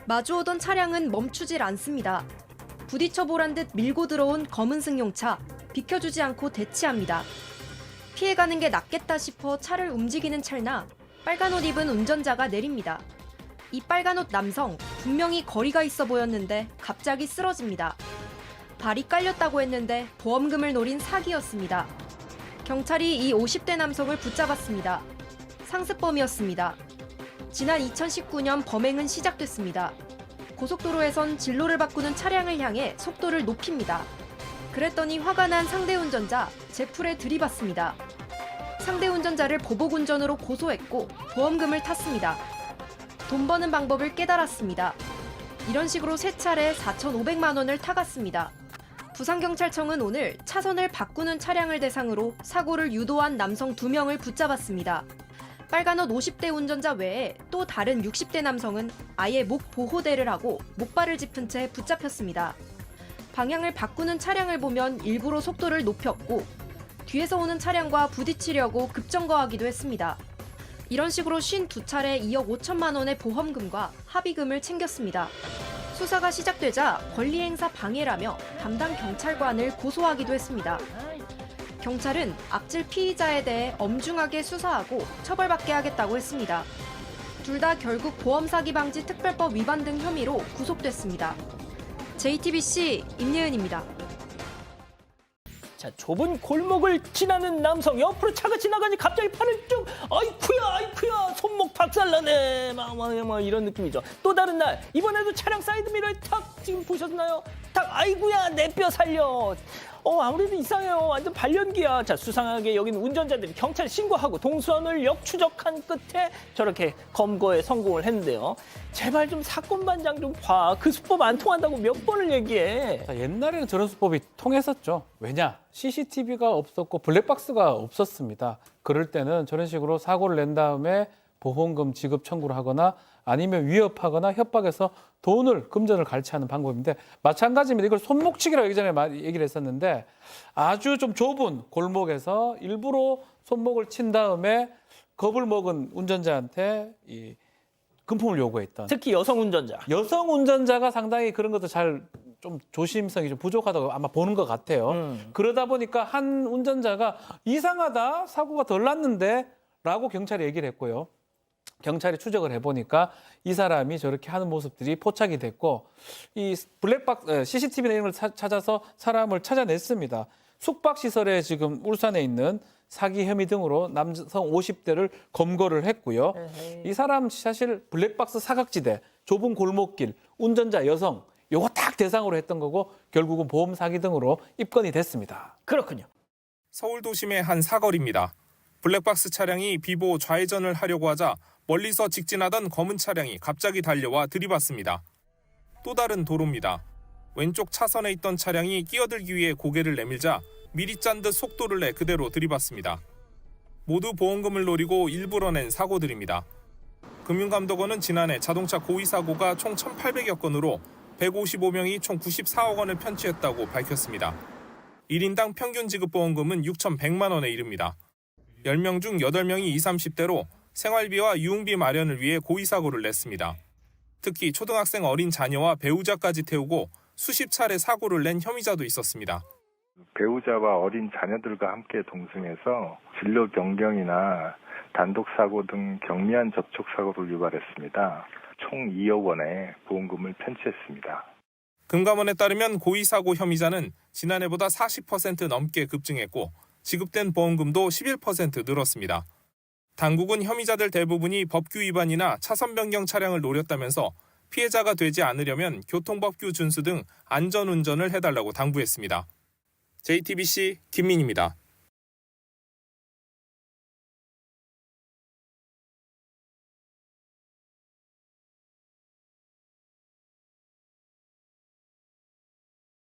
마주오던 차량은 멈추질 않습니다. 부딪혀 보란 듯 밀고 들어온 검은 승용차, 비켜주지 않고 대치합니다. 피해가는 게 낫겠다 싶어 차를 움직이는 찰나 빨간 옷 입은 운전자가 내립니다. 이 빨간 옷 남성, 분명히 거리가 있어 보였는데 갑자기 쓰러집니다. 발이 깔렸다고 했는데 보험금을 노린 사기였습니다. 경찰이 이 50대 남성을 붙잡았습니다. 상습범이었습니다. 지난 2019년 범행은 시작됐습니다. 고속도로에선 진로를 바꾸는 차량을 향해 속도를 높입니다. 그랬더니 화가 난 상대 운전자, 제풀에 들이받습니다. 상대 운전자를 보복운전으로 고소했고 보험금을 탔습니다. 돈 버는 방법을 깨달았습니다. 이런 식으로 3차례 4,500만 원을 타갔습니다. 부산경찰청은 오늘 차선을 바꾸는 차량을 대상으로 사고를 유도한 남성 2명을 붙잡았습니다. 빨간 옷 50대 운전자 외에 또 다른 60대 남성은 아예 목 보호대를 하고 목발을 짚은 채 붙잡혔습니다. 방향을 바꾸는 차량을 보면 일부러 속도를 높였고 뒤에서 오는 차량과 부딪히려고 급정거하기도 했습니다. 이런 식으로 52차례 2억 5천만 원의 보험금과 합의금을 챙겼습니다. 수사가 시작되자 권리행사 방해라며 담당 경찰관을 고소하기도 했습니다. 경찰은 악질 피의자에 대해 엄중하게 수사하고 처벌받게 하겠다고 했습니다. 둘 다 결국 보험사기 방지 특별법 위반 등 혐의로 구속됐습니다. JTBC 임예은입니다. 자, 좁은 골목을 지나는 남성, 옆으로 차가 지나가니 갑자기 팔을 쭉, 아이쿠야, 손목 박살나네, 막 이런 느낌이죠. 또 다른 날, 이번에도 차량 사이드미러에 탁, 지금 보셨나요? 탁, 아이고야, 내 뼈 살려. 아무래도 이상해요. 완전 발연기야. 자, 수상하게 여긴 운전자들이 경찰에 신고하고 동선을 역추적한 끝에 저렇게 검거에 성공을 했는데요. 제발 좀 사건 반장 좀 봐. 그 수법 안 통한다고 몇 번을 얘기해. 자, 옛날에는 저런 수법이 통했었죠. 왜냐? CCTV가 없었고 블랙박스가 없었습니다. 그럴 때는 저런 식으로 사고를 낸 다음에 보험금 지급 청구를 하거나 아니면 위협하거나 협박해서 돈을, 금전을 갈취하는 방법인데 마찬가지입니다. 이걸 손목치기라고 예전에 얘기를 했었는데 아주 좀 좁은 골목에서 일부러 손목을 친 다음에 겁을 먹은 운전자한테 이 금품을 요구했던, 특히 여성 운전자. 여성 운전자가 상당히 그런 것도 잘 좀 조심성이 좀 부족하다고 아마 보는 것 같아요. 그러다 보니까 한 운전자가 이상하다, 사고가 덜 났는데 라고 경찰에 얘기를 했고요. 경찰이 추적을 해보니까 이 사람이 저렇게 하는 모습들이 포착이 됐고 이 블랙박스, CCTV 내용을 찾아서 사람을 찾아냈습니다. 숙박시설에 지금 울산에 있는 사기 혐의 등으로 남성 50대를 검거를 했고요. 이 사람 사실 블랙박스 사각지대, 좁은 골목길, 운전자 여성 요거 딱 대상으로 했던 거고 결국은 보험 사기 등으로 입건이 됐습니다. 그렇군요. 서울 도심의 한 사거리입니다. 블랙박스 차량이 비보 좌회전을 하려고 하자 멀리서 직진하던 검은 차량이 갑자기 달려와 들이받습니다. 또 다른 도로입니다. 왼쪽 차선에 있던 차량이 끼어들기 위해 고개를 내밀자 미리 짠 듯 속도를 내 그대로 들이받습니다. 모두 보험금을 노리고 일부러 낸 사고들입니다. 금융감독원은 지난해 자동차 고의 사고가 총 1,800여 건으로 155명이 총 94억 원을 편취했다고 밝혔습니다. 1인당 평균 지급 보험금은 6,100만 원에 이릅니다. 10명 중 8명이 20, 30대로 생활비와 유흥비 마련을 위해 고의 사고를 냈습니다. 특히 초등학생 어린 자녀와 배우자까지 태우고 수십 차례 사고를 낸 혐의자도 있었습니다. 배우자와 어린 자녀들과 함께 동승해서 진로 변경이나 단독 사고 등 경미한 접촉 사고를 유발했습니다. 총 2억 원의 보험금을 편취했습니다. 금감원에 따르면 고의 사고 혐의자는 지난해보다 40% 넘게 급증했고 지급된 보험금도 11% 늘었습니다. 당국은 혐의자들 대부분이 법규 위반이나 차선 변경 차량을 노렸다면서 피해자가 되지 않으려면 교통법규 준수 등 안전운전을 해달라고 당부했습니다. JTBC 김민희입니다.